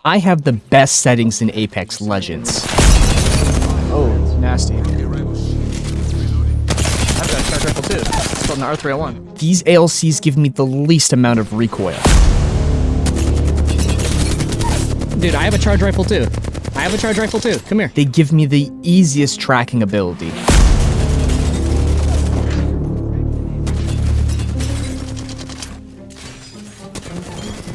I have the best settings in Apex Legends. Oh, it's nasty. I've got a charge rifle too. It's called an R301. These ALCs give me the least amount of recoil. Dude, I have a charge rifle too. Come here. They give me the easiest tracking ability.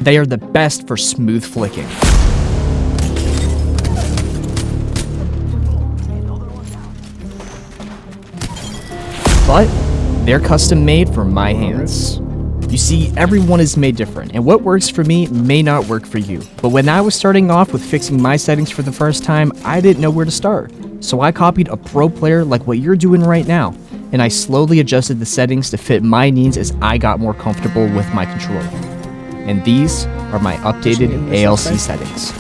They are the best for smooth flicking. But they're custom made for my hands. You see, everyone is made different, and what works for me may not work for you. But when I was starting off with fixing my settings for the first time, I didn't know where to start. So I copied a pro player like what you're doing right now, and I slowly adjusted the settings to fit my needs as I got more comfortable with my controller. And these are my updated ALC settings.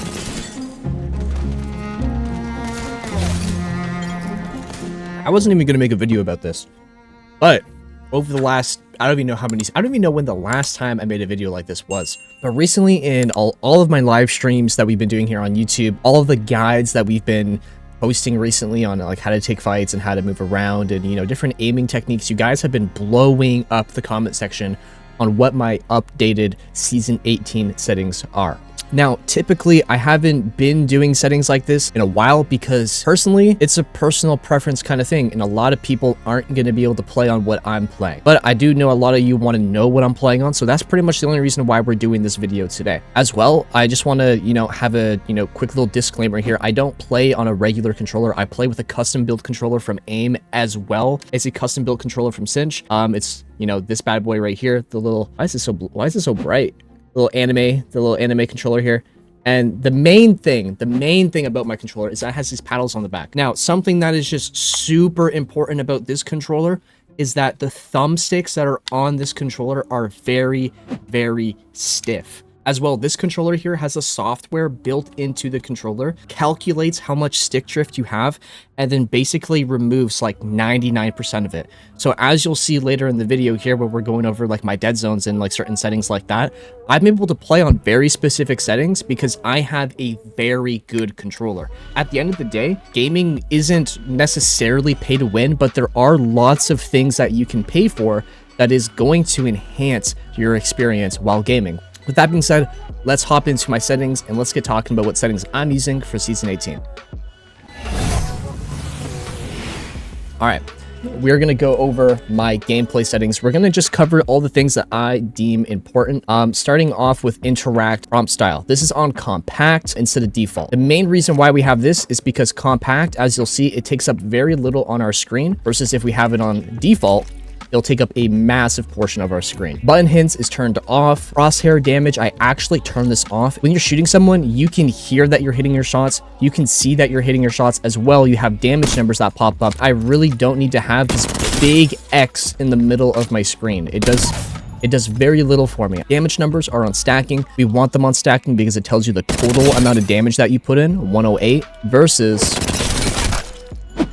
I wasn't even gonna make a video about this, but over the last, I don't even know when the last time I made a video like this was. But recently in all of my live streams that we've been doing here on YouTube, all of the guides that we've been posting recently on like how to take fights and how to move around and, you know, different aiming techniques, you guys have been blowing up the comment section on what my updated Season 18 settings are. Now, typically, I haven't been doing settings like this in a while because, personally, it's a personal preference kind of thing, and a lot of people aren't going to be able to play on what I'm playing. But I do know a lot of you want to know what I'm playing on, so that's pretty much the only reason why we're doing this video today. As well, I just want to, you know, have a, you know, quick little disclaimer here. I don't play on a regular controller. I play with a custom-built controller from AIM as well as a custom-built controller from Cinch. It's, you know, this bad boy right here, the little, why is it so bright? The little anime controller here. And the main thing about my controller is that it has these paddles on the back. Now, something that is just super important about this controller is that the thumbsticks that are on this controller are very, very stiff. As well, this controller here has a software built into the controller, calculates how much stick drift you have, and then basically removes like 99% of it. So as you'll see later in the video here where we're going over like my dead zones and like certain settings like that, I'm able to play on very specific settings because I have a very good controller. At the end of the day, gaming isn't necessarily pay to win, but there are lots of things that you can pay for that is going to enhance your experience while gaming. With that being said, let's hop into my settings and let's get talking about what settings I'm using for Season 18. Alright, we're going to go over my gameplay settings. We're going to just cover all the things that I deem important. Starting off with interact prompt style. This is on compact instead of default. The main reason why we have this is because compact, as you'll see, it takes up very little on our screen versus if we have it on default, it'll take up a massive portion of our screen. Button hints is turned off. Crosshair damage, I actually turn this off. When you're shooting someone, you can hear that you're hitting your shots. You can see that you're hitting your shots as well. You have damage numbers that pop up. I really don't need to have this big X in the middle of my screen. It does very little for me. Damage numbers are on stacking. We want them on stacking because it tells you the total amount of damage that you put in, 108, versus...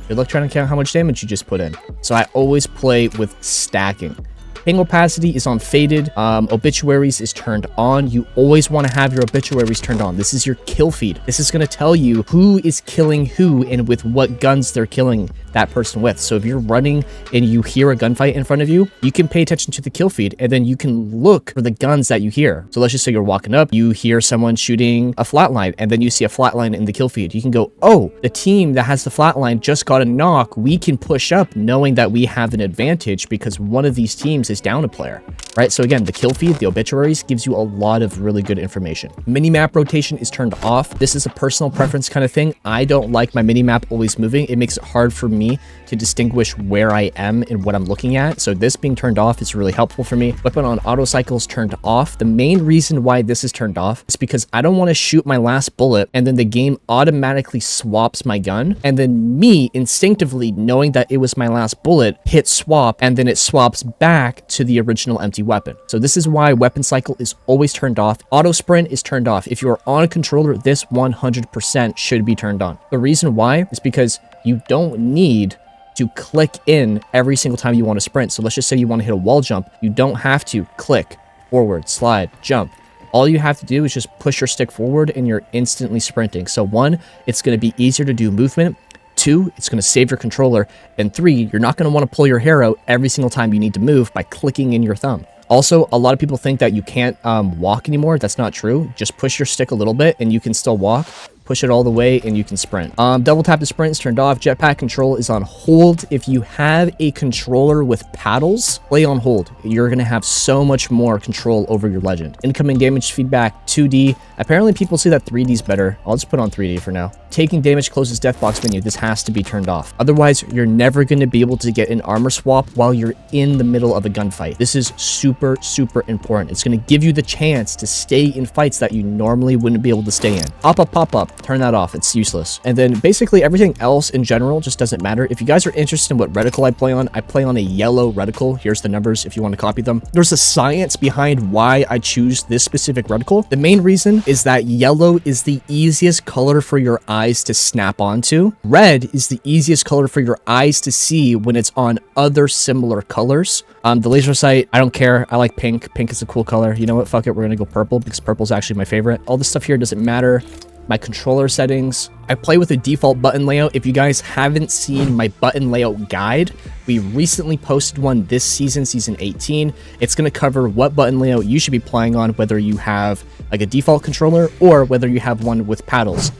Good luck trying to count how much damage you just put in. So I always play with stacking. Ping opacity is on faded. Obituaries is turned on. You always want to have your obituaries turned on. This is your kill feed. This is going to tell you who is killing who and with what guns they're killing that person with. So if you're running and you hear a gunfight in front of you, you can pay attention to the kill feed and then you can look for the guns that you hear. So let's just say you're walking up, you hear someone shooting a flatline and then you see a flatline in the kill feed. You can go, oh, the team that has the flatline just got a knock. We can push up knowing that we have an advantage because one of these teams is down a player, right? So again, the kill feed, the obituaries gives you a lot of really good information. Minimap rotation is turned off. This is a personal preference kind of thing. I don't like my minimap always moving. It makes it hard for me to distinguish where I am and what I'm looking at. So this being turned off is really helpful for me. Weapon on auto cycles turned off. The main reason why this is turned off is because I don't want to shoot my last bullet and then the game automatically swaps my gun. And then me instinctively knowing that it was my last bullet, hit swap, and then it swaps back to the original empty weapon. So this is why weapon cycle is always turned off. Auto sprint is turned off. If you're on a controller, this 100% should be turned on. The reason why is because you don't need to click in every single time you want to sprint. So let's just say you want to hit a wall jump. You don't have to click, forward, slide, jump. All you have to do is just push your stick forward and you're instantly sprinting. So 1, it's going to be easier to do movement. 2, it's going to save your controller. And 3, you're not going to want to pull your hair out every single time you need to move by clicking in your thumb. Also, a lot of people think that you can't walk anymore. That's not true. Just push your stick a little bit and you can still walk. Push it all the way and you can sprint. Double tap to sprint is turned off. Jetpack control is on hold. If you have a controller with paddles, play on hold. You're gonna have so much more control over your legend. Incoming damage feedback 2D. Apparently people say that 3D is better. I'll just put on 3D for now. Taking damage closes death box menu. This has to be turned off. Otherwise, you're never gonna be able to get an armor swap while you're in the middle of a gunfight. This is super, super important. It's gonna give you the chance to stay in fights that you normally wouldn't be able to stay in. Pop-up. Turn that off. It's useless. And then basically everything else in general just doesn't matter. If you guys are interested in what reticle I play on a yellow reticle. Here's the numbers if you want to copy them. There's a science behind why I choose this specific reticle. The main reason is that yellow is the easiest color for your eyes to snap onto. Red is the easiest color for your eyes to see when it's on other similar colors. The laser sight, I don't care. I like pink. Pink is a cool color. You know what? Fuck it. We're going to go purple because purple is actually my favorite. All this stuff here doesn't matter. My controller settings. I play with a default button layout. If you guys haven't seen my button layout guide, we recently posted one this season, season 18. It's going to cover what button layout you should be playing on, whether you have like a default controller or whether you have one with paddles.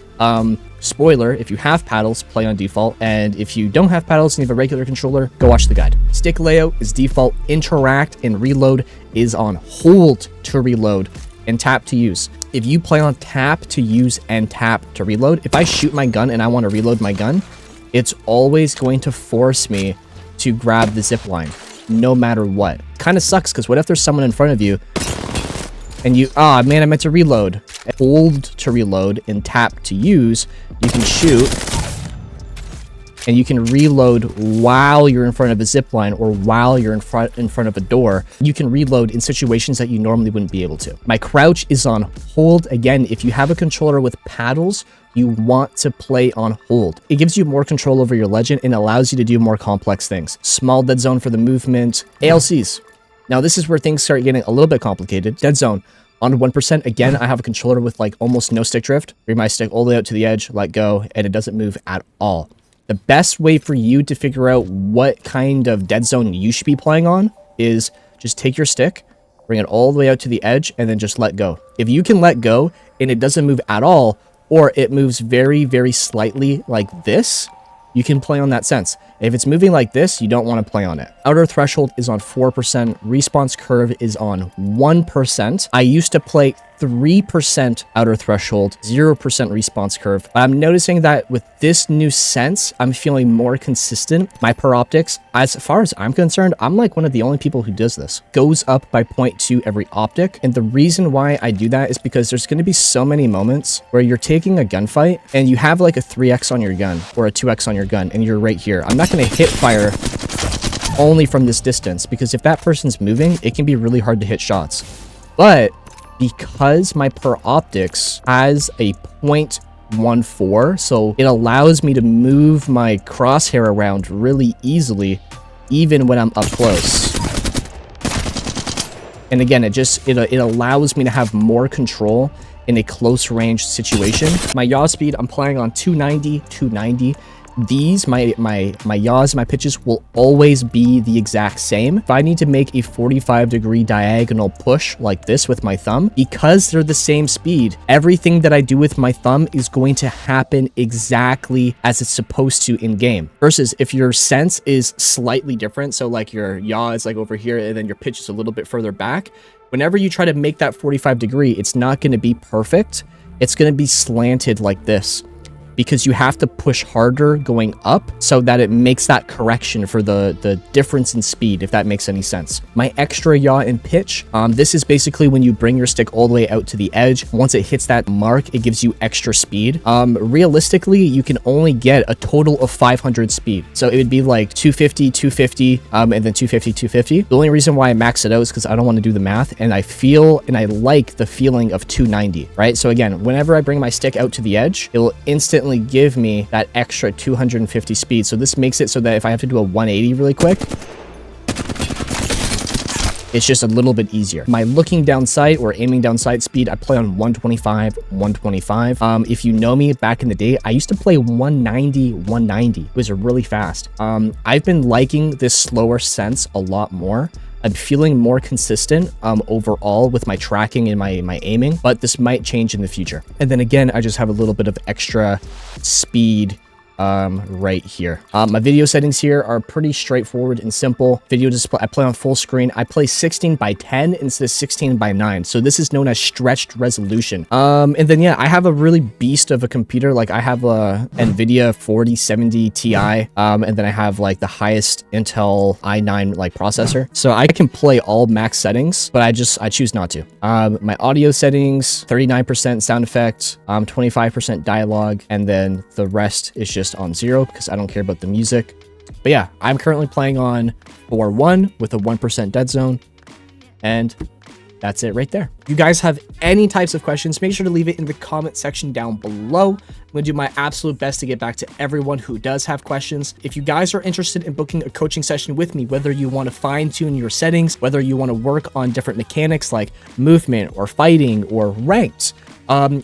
Spoiler, if you have paddles, play on default. And if you don't have paddles and you have a regular controller, go watch the guide. Stick layout is default. Interact and reload is on hold to reload and tap to use. If you play on tap to use and tap to reload, if I shoot my gun and I want to reload my gun, it's always going to force me to grab the zip line, no matter what. Kind of sucks, because what if there's someone in front of you and you, man, I meant to reload. Hold to reload and tap to use, you can shoot and you can reload while you're in front of a zip line or while you're in front of a door. You can reload in situations that you normally wouldn't be able to. My crouch is on hold. Again, if you have a controller with paddles, you want to play on hold. It gives you more control over your legend and allows you to do more complex things. Small dead zone for the movement. ALCs. Now this is where things start getting a little bit complicated. Dead zone. On 1%, again, I have a controller with like almost no stick drift. Bring my stick all the way out to the edge, let go, and it doesn't move at all. The best way for you to figure out what kind of dead zone you should be playing on is just take your stick, bring it all the way out to the edge, and then just let go. If you can let go and it doesn't move at all, or it moves very, very slightly like this, you can play on that sense. If it's moving like this, you don't want to play on it. Outer threshold is on 4%. Response curve is on 1%. I used to play 3% outer threshold, 0% response curve. I'm noticing that with this new sense, I'm feeling more consistent. My per optics, as far as I'm concerned, I'm like one of the only people who does this. Goes up by 0.2 every optic. And the reason why I do that is because there's going to be so many moments where you're taking a gunfight and you have like a 3x on your gun or a 2x on your gun and you're right here. I'm not going to hit fire only from this distance because if that person's moving, it can be really hard to hit shots. But because my per optics has a 0.14, so it allows me to move my crosshair around really easily, even when I'm up close. And again, it allows me to have more control in a close range situation. My yaw speed, I'm playing on 290. These, my yaws, my pitches will always be the exact same. If I need to make a 45-degree diagonal push like this with my thumb, because they're the same speed, everything that I do with my thumb is going to happen exactly as it's supposed to in game. Versus if your sense is slightly different, so like your yaw is like over here and then your pitch is a little bit further back, whenever you try to make that 45-degree, it's not going to be perfect. It's going to be slanted like this, because you have to push harder going up so that it makes that correction for the difference in speed, if that makes any sense. My extra yaw and pitch, this is basically when you bring your stick all the way out to the edge. Once it hits that mark, it gives you extra speed. Realistically, you can only get a total of 500 speed. So it would be like 250, 250, and then 250, 250. The only reason why I max it out is because I don't want to do the math, and I feel and I like the feeling of 290, right? So again, whenever I bring my stick out to the edge, it will instantly give me that extra 250 speed. So this makes it so that if I have to do a 180 really quick, It's just a little bit easier. My looking down sight or aiming down sight speed, I play on 125, 125. If you know me back in the day, I used to play 190, 190. It was really fast. I've been liking this slower sense a lot more. I'm feeling more consistent overall with my tracking and my aiming, but this might change in the future. And then again, I just have a little bit of extra speed right here. My video settings here are pretty straightforward and simple. Video display, I play on full screen. I play 16 by 10 instead of 16 by 9. So this is known as stretched resolution. And then yeah, I have a really beast of a computer. Like I have a NVIDIA 4070 Ti, and then I have like the highest Intel i9 like processor. So I can play all max settings, but I choose not to. My audio settings, 39% sound effect, 25% dialogue, and then the rest is just on 0 because I don't care about the music. But yeah, I'm currently playing on 4-1 with a 1% dead zone, and that's it right there. If you guys have any types of questions, make sure to leave it in the comment section down below. I'm gonna do my absolute best to get back to everyone who does have questions. If you guys are interested in booking a coaching session with me, whether you want to fine tune your settings, whether you want to work on different mechanics like movement or fighting or ranked,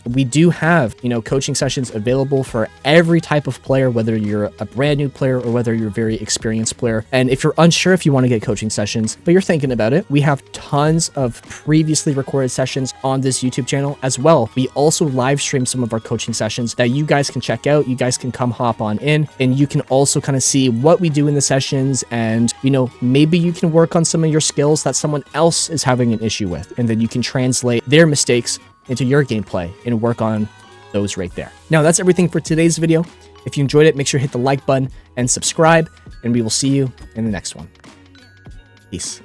we do have, coaching sessions available for every type of player, whether you're a brand new player or whether you're a very experienced player. And if you're unsure if you want to get coaching sessions, but you're thinking about it, we have tons of previously recorded sessions on this YouTube channel as well. We also live stream some of our coaching sessions that you guys can check out. You guys can come hop on in, and you can also kind of see what we do in the sessions. And, maybe you can work on some of your skills that someone else is having an issue with, and then you can translate their mistakes into your gameplay and work on those right there. Now, that's everything for today's video. If you enjoyed it, make sure to hit the like button and subscribe, and we will see you in the next one. Peace.